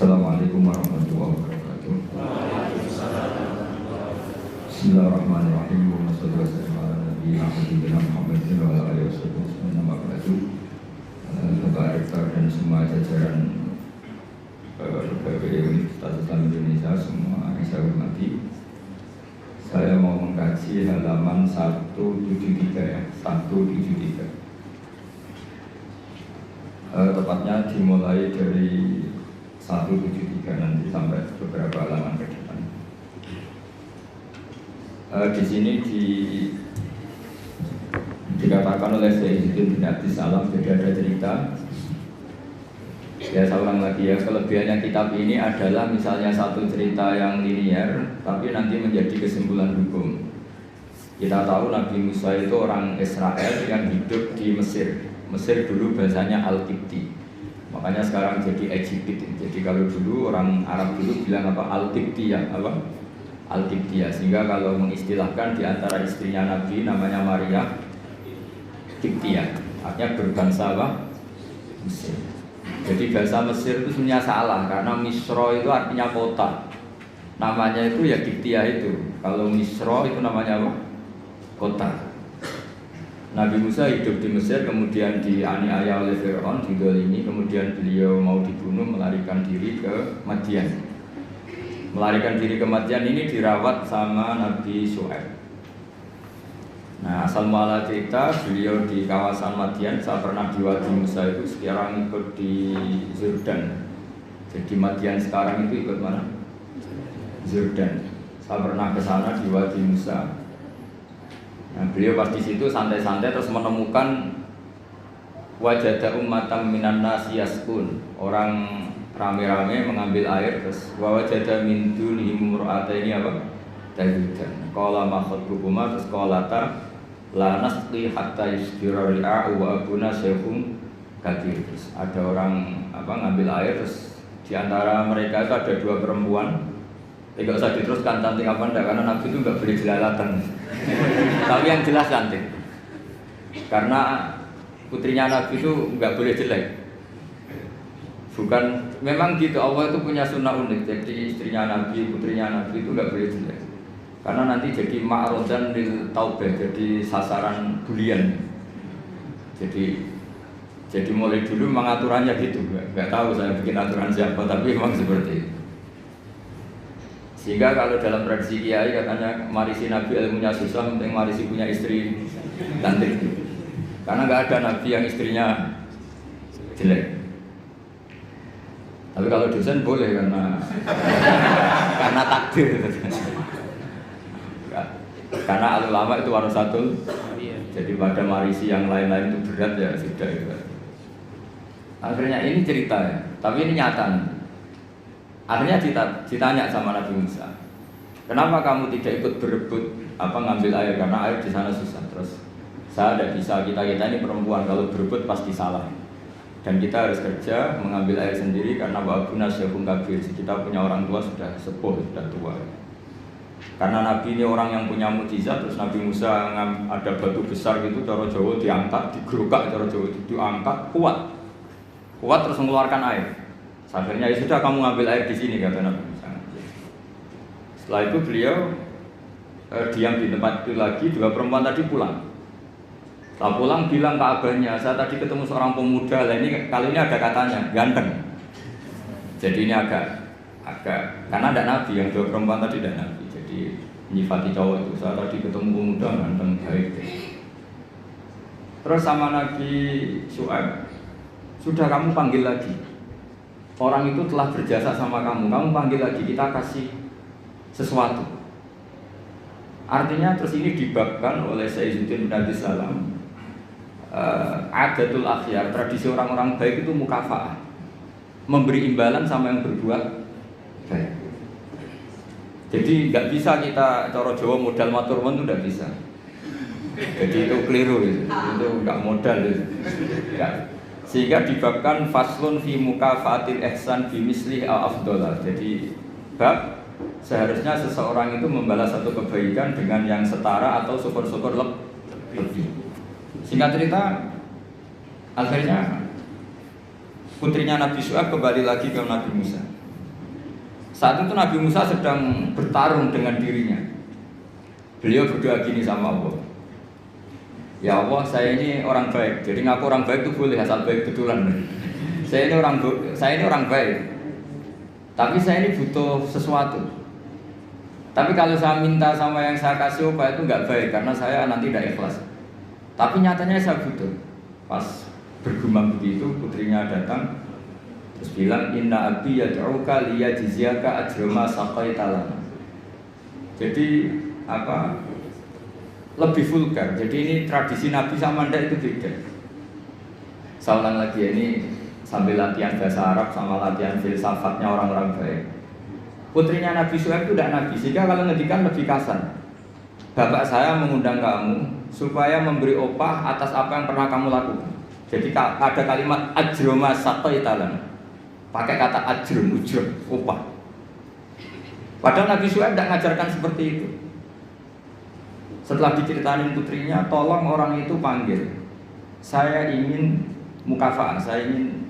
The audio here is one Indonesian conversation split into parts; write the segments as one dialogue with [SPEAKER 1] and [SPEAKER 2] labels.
[SPEAKER 1] Assalamualaikum warahmatullahi wabarakatuh. Bismillahirrahmanirrahim. Wassalamualaikum warahmatullahi wabarakatuh. Kepada rektor dan semua jajaran berbagai Universitas Islam Indonesia, semua yang saya hormati. Saya mau mengkaji halaman 173 ya, 173. Tepatnya dimulai dari 173 nanti sampai beberapa halaman ke depan. Di sini dikatakan oleh Sayyidina bin Abdis Salam, jadi ada cerita. Ya saya ulang lagi ya, kelebihannya kitab ini adalah misalnya satu cerita yang linear, tapi nanti menjadi kesimpulan hukum. Kita tahu Nabi Musa itu orang Israel yang hidup di Mesir. Mesir dulu bahasanya Al-Qibti, makanya sekarang jadi Egypt. Jadi kalau dulu orang Arab dulu bilang apa? Al-Qibtiyah, apa? Al-Qibtiyah. Sehingga kalau mengistilahkan di antara istrinya Nabi namanya Maria Qibtiyah, artinya berbangsa apa? Mesir. Jadi bahasa Mesir itu sebenarnya salah karena Misro itu artinya kota. Namanya itu ya Qibtiyah itu. Kalau Misro itu namanya apa? Kota. Nabi Musa hidup di Mesir, kemudian dianiaya oleh Fir'aun, didolimi, kemudian beliau mau dibunuh, melarikan diri ke Madian. Melarikan diri ke Madian ini dirawat sama Nabi Syuaib. Nah, asal muala cerita, beliau di kawasan Madian, saya pernah di Wadi Musa itu, sekarang ikut di Jordan. Jadi Madian sekarang itu ikut mana? Jordan. Saya pernah ke sana di Wadi Musa. Nah, beliau pas di situ santai-santai terus menemukan wajada ummatan minan nasi yaskun, orang rame-rame mengambil air, terus wajada min dunihim mur'ataini apa? Tajudan. Qala ma khatbukuma, terus qalata la nasqi hatta yusdira ri'a'u wa abuna syekhum kabir. Terus ada orang apa ngambil air, terus di antara mereka itu ada dua perempuan. Tidak usah diteruskan cantik apa enggak, karena Nabi itu enggak boleh jelalatan. Tapi yang jelas cantik. Karena putrinya Nabi itu enggak boleh jelek. Bukan, memang gitu, Allah itu punya sunnah unik. Jadi istrinya Nabi, putrinya Nabi itu enggak boleh jelek. Karena nanti jadi ma'rodan lil taubah, jadi sasaran bulian. Jadi mulai dulu memang aturannya gitu. Enggak tahu saya bikin aturan siapa, tapi memang seperti itu. Sehingga kalau dalam tradisi kiai katanya marisi Nabi ilmunya susah, penting marisi punya istri cantik. Karena nggak ada Nabi yang istrinya jelek. Tapi kalau dosen boleh karena takdir. Karena ulama itu warasatul. Jadi pada marisi yang lain-lain itu berat ya sudah itu. Akhirnya ini cerita ya, tapi ini nyata nih. Akhirnya ditanya sama Nabi Musa, kenapa kamu tidak ikut berebut ngambil air, karena air di sana susah. Terus saya tidak bisa, kita ini perempuan, kalau berebut pasti salah. Dan kita harus kerja mengambil air sendiri karena wabuna syekhun kabir, kita punya orang tua sudah sepuh, sudah tua. Karena Nabi ini orang yang punya mukjizat. Terus Nabi Musa ada batu besar gitu, cara Jawa diangkat, digerukak, cara Jawa diangkat, kuat terus mengeluarkan air. Akhirnya ya sudah, kamu ngambil air di sini, kata Nabi Musa. Setelah itu beliau diam di tempat itu lagi. Dua perempuan tadi pulang. Setelah pulang bilang ke abahnya, saya tadi ketemu seorang pemuda. Lah ini kali ini ada katanya ganteng. Jadi ini agak karena ada Nabi, yang dua perempuan tadi ada Nabi. Jadi nyifati cowok itu, saya tadi ketemu pemuda ganteng baik. Terus sama Nabi Syuaib, sudah kamu panggil lagi. Orang itu telah berjasa sama kamu panggil lagi, kita kasih sesuatu. Artinya terus ini dibabkan oleh Sayyidina bin Abdis Salam, adatul akhyar, tradisi orang-orang baik itu mukafa'ah, memberi imbalan sama yang berbuat baik. Jadi nggak bisa kita cara Jawa modal matur nuwun itu nggak bisa. Jadi itu keliru itu nggak modal itu. Sehingga dibabkan faslun fi mukafaatil ihsan bi mislih al afdhalah. Jadi bab seharusnya seseorang itu membalas satu kebaikan dengan yang setara atau syukur-syukur lebih. Singkat cerita, akhirnya putrinya Nabi Syuaib kembali lagi ke Nabi Musa. Saat itu Nabi Musa sedang bertarung dengan dirinya. Beliau berdoa gini sama Allah. Ya Allah, saya ini orang baik. Jadi ngaku orang baik itu boleh asal baik betulan. Saya ini orang baik. Tapi saya ini butuh sesuatu. Tapi kalau saya minta sama yang saya kasih upah itu nggak baik karena saya nanti tidak ikhlas. Tapi nyatanya saya butuh. Pas bergumam begitu, putrinya datang terus bilang inna abi yad'uka liyajziyaka ajra ma saqaita lana. Jadi apa? Lebih vulgar. Jadi ini tradisi Nabi sama Anda itu beda. Saya ulang lagi ini sambil latihan bahasa Arab sama latihan filsafatnya orang-orang baik. Putrinya Nabi Syuaib itu tidak Nabi, sehingga kalau ngedikan lebih kasar. Bapak saya mengundang kamu supaya memberi opah atas apa yang pernah kamu lakukan. Jadi ada kalimat ajroma saqaita lana. Pakai kata ajrun, ujur, opah. Padahal Nabi Syuaib tidak mengajarkan seperti itu. Setelah diceritain putrinya, tolong orang itu panggil. Saya ingin mukafa'ah, saya ingin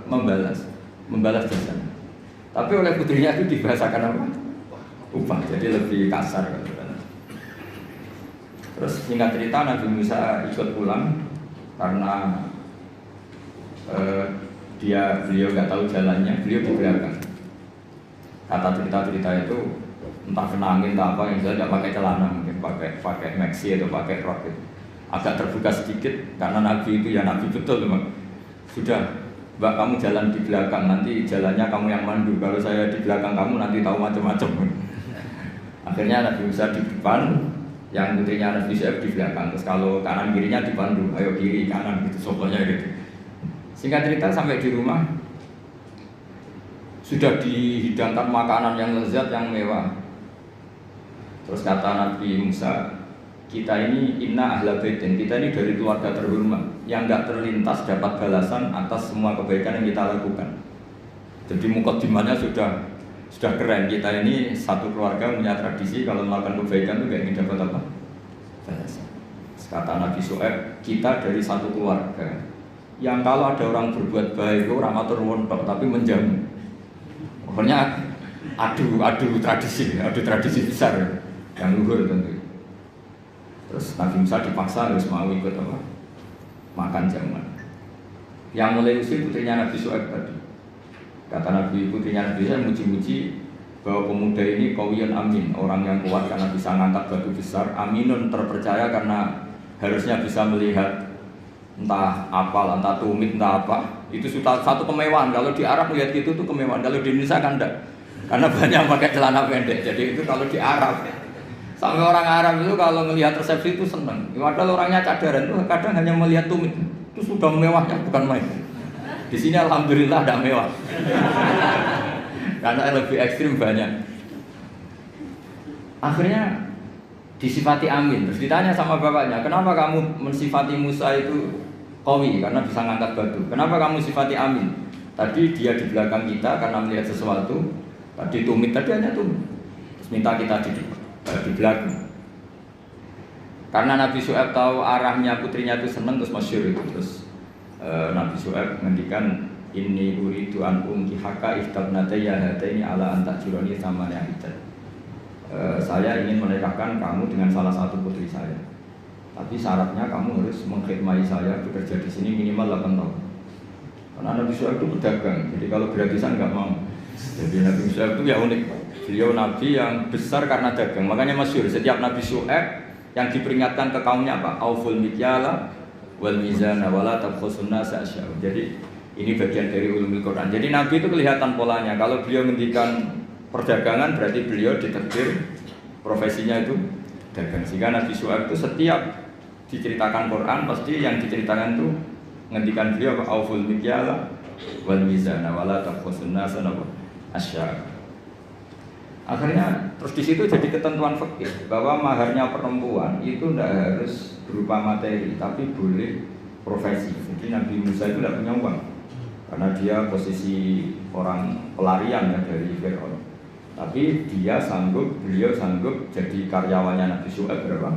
[SPEAKER 1] membalas jasa. Tapi oleh putrinya itu dibahasakan apa? Upah, jadi lebih kasar. Terus singkat cerita Nabi Musa ikut pulang karena beliau nggak tahu jalannya, beliau di belakang. Kata cerita itu entah kena angin entah apa, yang jelas nggak pakai celana, mungkin pakai maxi atau pakai rok itu. Agak terbuka sedikit karena Nabi itu ya Nabi betul memang. Sudah, Mbak kamu jalan di belakang, nanti jalannya kamu yang mandu. Kalau saya di belakang kamu nanti tahu macam-macam. Akhirnya Nabi Musa di depan, yang putrinya Nabi Syuaib di belakang. Terus kalau kanan kirinya dipandu, ayo kiri kanan gitu, sokonya gitu. Singkat cerita sampai di rumah sudah dihidangkan makanan yang lezat, yang mewah. Terus kata Nabi Musa, kita ini inna ahla baitin, kita ini dari keluarga terhormat yang nggak terlintas dapat balasan atas semua kebaikan yang kita lakukan. Jadi mukadimahnya sudah keren. Kita ini satu keluarga punya tradisi kalau melakukan kebaikan itu nggak ingin dapat apa? Balasan. Kata Nabi Syuaib, kita dari satu keluarga yang kalau ada orang berbuat baik itu orang atur wontok tapi menjamu. Pokoknya adu tradisi besar yang luhur tentu. Terus Nabi Musa dipaksa harus mau ikut apa? Makan jamuan. Yang mulai usil putrinya Nabi Syuaib tadi. Kata Nabi putrinya Nabi Syuaib muji-muji bahwa pemuda ini qawiyun amin, orang yang kuat karena bisa ngangkat batu besar, aminun terpercaya karena harusnya bisa melihat entah apal, entah tumit, entah apa. Itu sudah satu kemewahan. Kalau di Arab melihat gitu tuh kemewahan. Kalau di Indonesia kan enggak. Karena banyak pakai celana pendek. Jadi itu kalau di Arab. Sampai orang Arab itu kalau melihat resepsi itu senang. Padahal orangnya cadaran itu kadang hanya melihat tumit. Itu sudah mewahnya, bukan main. Di sini alhamdulillah tidak mewah. Karena yang lebih ekstrim banyak. Akhirnya disifati amin. Terus ditanya sama bapaknya, kenapa kamu mensifati Musa itu qawi karena bisa ngangkat batu? Kenapa kamu sifati amin? Tadi dia di belakang kita karena melihat sesuatu. Tadi tumit, tadi hanya tumit. Terus minta kita di belakang. Karena Nabi Syuaib tahu arahnya putrinya itu senang, terus masyhur itu. Terus Nabi Syuaib ngendikan inni uridu an unkihaka ihtabnatayya hataini ala an tajurani thamaniya hijaj. Saya ingin menikahkan kamu dengan salah satu putri saya. Tapi syaratnya kamu harus mengkhidmati saya bekerja di sini minimal 8 tahun. Karena Nabi Syuaib itu pedagang, jadi kalau gratisan nggak mau. Jadi Nabi Syuaib itu ya unik. Beliau Nabi yang besar karena dagang. Makanya masyhur setiap Nabi Syuaib yang diperingatkan ke kaumnya apa? Auful mikyala wal mizana wala tabkhusun nasa asya'u. Jadi ini bagian dari ulumul Quran. Jadi Nabi itu kelihatan polanya. Kalau beliau ngendikan perdagangan berarti beliau ditakdir profesinya itu dagang. Sehingga Nabi Syuaib itu setiap diceritakan Quran pasti yang diceritakan itu ngendikan beliau auful mikyala wal mizana wala tabkhusun nasa asya'u. Akhirnya terus di situ jadi ketentuan fikih bahwa maharnya perempuan itu tidak harus berupa materi tapi boleh profesi. Jadi Nabi Musa itu tidak punya uang karena dia posisi orang pelarian ya dari Fir'aun. Tapi beliau sanggup jadi karyawannya Nabi Syuaib berapa?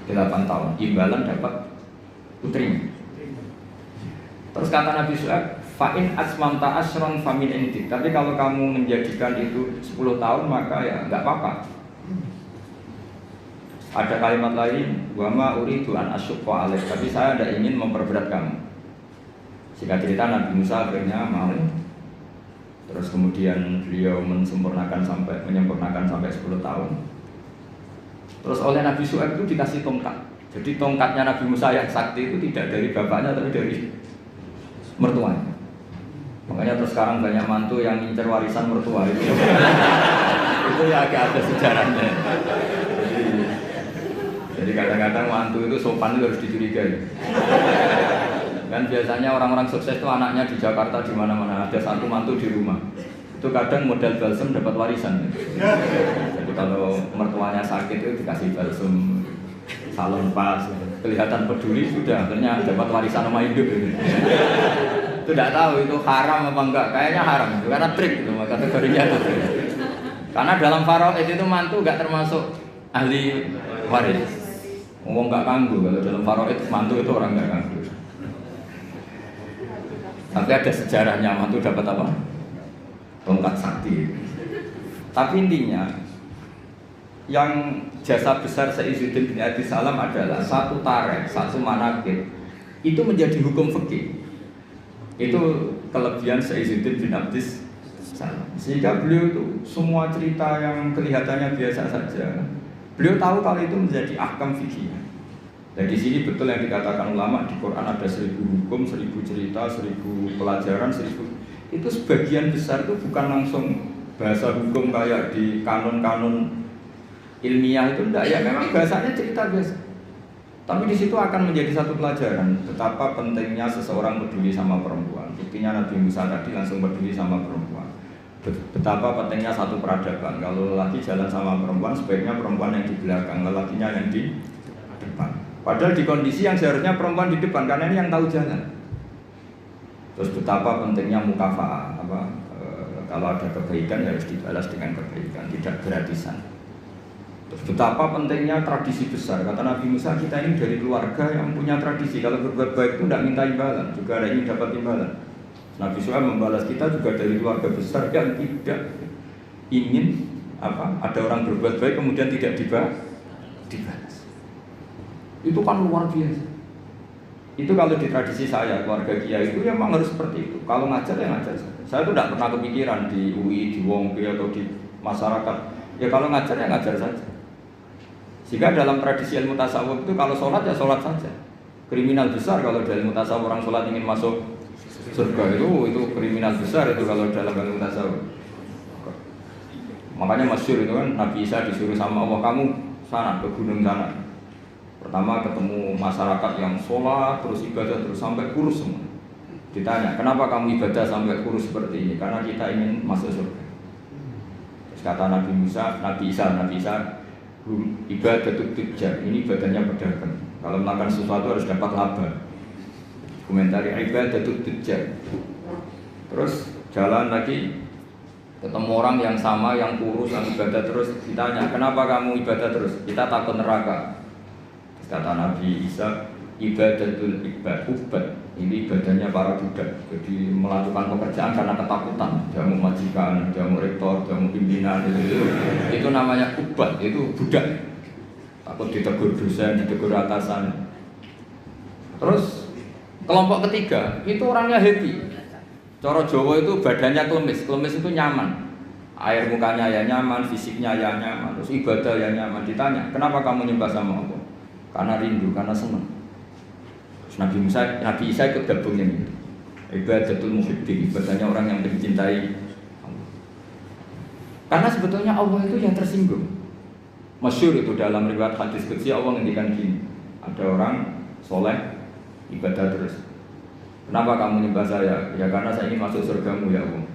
[SPEAKER 1] 8 tahun. Imbalan dapat putrinya. Terus kata Nabi Syuaib, Fa'in asmamta asron famin indik. Tapi kalau kamu menjadikan itu 10 tahun maka ya nggak apa-apa. Ada kalimat lain, wa ma uridu an asyqa alaik, tapi saya tidak ingin memperberat kamu. Singkat cerita Nabi Musa akhirnya mau. Terus kemudian beliau menyempurnakan sampai 10 tahun. Terus oleh Nabi Syuaib itu dikasih tongkat. Jadi tongkatnya Nabi Musa yang sakti itu tidak dari bapaknya tapi dari mertuanya. Makanya terus sekarang banyak mantu yang ngincer warisan mertua itu. Itu ya agak ada sejarahnya. Jadi kadang-kadang mantu itu sopan itu harus dicurigai. Kan biasanya orang-orang sukses itu anaknya di Jakarta di mana-mana, ada satu mantu di rumah. Itu kadang modal balsem dapat warisan. Jadi kalau mertuanya sakit itu dikasih balsem, salon pas, kelihatan peduli sudah akhirnya dapat warisan sama hidup. Itu tidak tahu itu haram apa enggak, kayaknya haram itu karena trik itu kategorinya itu. Karena dalam faraid itu mantu enggak termasuk ahli waris. Ngomong enggak kanggu kalau dalam faraid mantu itu orang enggak kanggu. Tapi ada sejarahnya mantu dapat apa? Tongkat sakti. Tapi intinya yang jasa besar Izzuddin bin Abi Salam adalah satu tarikh, satu manaqib itu menjadi hukum fikih. Itu kelebihan Izzuddin bin Abi Salam. Sehingga beliau itu semua cerita yang kelihatannya biasa saja, beliau tahu kalau itu menjadi ahkam fikih. Dan di sini betul yang dikatakan ulama di Quran ada 1000 hukum, 1000 cerita, 1000 pelajaran, 1000 itu sebagian besar itu bukan langsung bahasa hukum kayak di kanon-kanon ilmiah itu enggak ya, memang bahasanya cerita biasa. Tapi di situ akan menjadi satu pelajaran betapa pentingnya seseorang peduli sama perempuan. Buktinya Nabi Musa tadi langsung peduli sama perempuan. Betapa pentingnya satu peradaban. Kalau lelaki jalan sama perempuan, sebaiknya perempuan yang di belakang, lelakinya yang di depan. Padahal di kondisi yang seharusnya perempuan di depan, karena ini yang tahu jalan. Terus betapa pentingnya mukafa'ah, kalau ada kebaikan harus dibalas dengan kebaikan, tidak gratisan. Terus betapa pentingnya tradisi besar. Kata Nabi Musa, kita ini dari keluarga yang punya tradisi. Kalau berbuat baik itu tidak minta imbalan, juga ada ini dapat imbalan. Nabi Syuaib membalas kita juga dari keluarga besar yang tidak ingin ada orang berbuat baik kemudian tidak dibalas. Itu kan luar biasa. Itu kalau di tradisi saya, keluarga kiai itu ya memang harus seperti itu. Kalau ngajar ya ngajar. Saya tuh tidak pernah kepikiran di UI, di Wongpi atau di masyarakat. Ya kalau ngajar ya ngajar saja. Sehingga dalam tradisi ilmu tasawuf itu kalau sholat ya sholat saja. Kriminal besar kalau dalam ilmu tasawuf orang sholat ingin masuk surga itu kriminal besar itu kalau dalam ilmu tasawuf. Makanya masyhur itu kan Nabi Isa disuruh sama Allah, kamu sana ke gunung sana. Pertama ketemu masyarakat yang sholat terus ibadah terus sampai kurus semua. Ditanya, kenapa kamu ibadah sampai kurus seperti ini? Karena kita ingin masuk surga. Terus kata Nabi Isa, ibadah tujjar, ini ibadahnya pedagang. Kalau melakukan sesuatu harus dapat laba. Komentari ibadah tujjar. Terus jalan lagi, ketemu orang yang sama, yang kurus, yang ibadah terus. Ditanya, kenapa kamu ibadah terus? Kita takut neraka. Kata Nabi Isa, ibadatul ibad, ini ibadahnya para budak. Jadi melakukan pekerjaan karena ketakutan. Jamu majikan, jamu rektor, jamu pimpinan itu namanya ubad, itu budak. Takut ditegur dosen, ditegur atasan. Terus kelompok ketiga itu orangnya happy. Cara Jawa itu badannya klemis itu nyaman. Air mukanya ya nyaman, fisiknya ya nyaman, terus ibadah ya nyaman. Ditanya, kenapa kamu nyembah sama Allah? Karena rindu, karena senang. Nabi Isa ikut gabungnya ini. Ibadatul muhibbin, ibadahnya orang yang mencintai Allah. Karena sebetulnya Allah itu yang tersinggung. Masyhur itu dalam riwayat hadis qudsi Allah ngendikan gini. Ada orang soleh ibadah terus. Kenapa kamu nyembah saya? Ya karena saya ingin masuk surgamu ya Allah.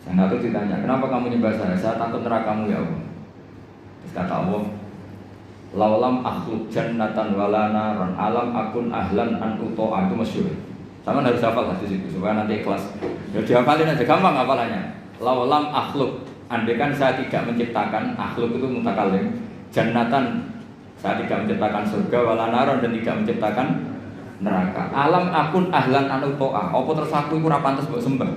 [SPEAKER 1] Yang satu ditanya, kenapa kamu nyembah saya? Saya takut nerakamu ya Allah. Terus kata Allah, laulam akhluk jannatan wala naran alam akun ahlan an uto'a, itu masyhur. Sama harus hafal hadis itu supaya nanti ikhlas. Ya dihafalin aja, gampang hafalannya. Laulam akhluk, andaikan saya tidak menciptakan, akhluk itu mutakalim, jannatan, saya tidak menciptakan surga wala naran dan tidak menciptakan neraka. Alam akun ahlan anu to'ah. Apa terus aku iku ora pantes mbok sembah?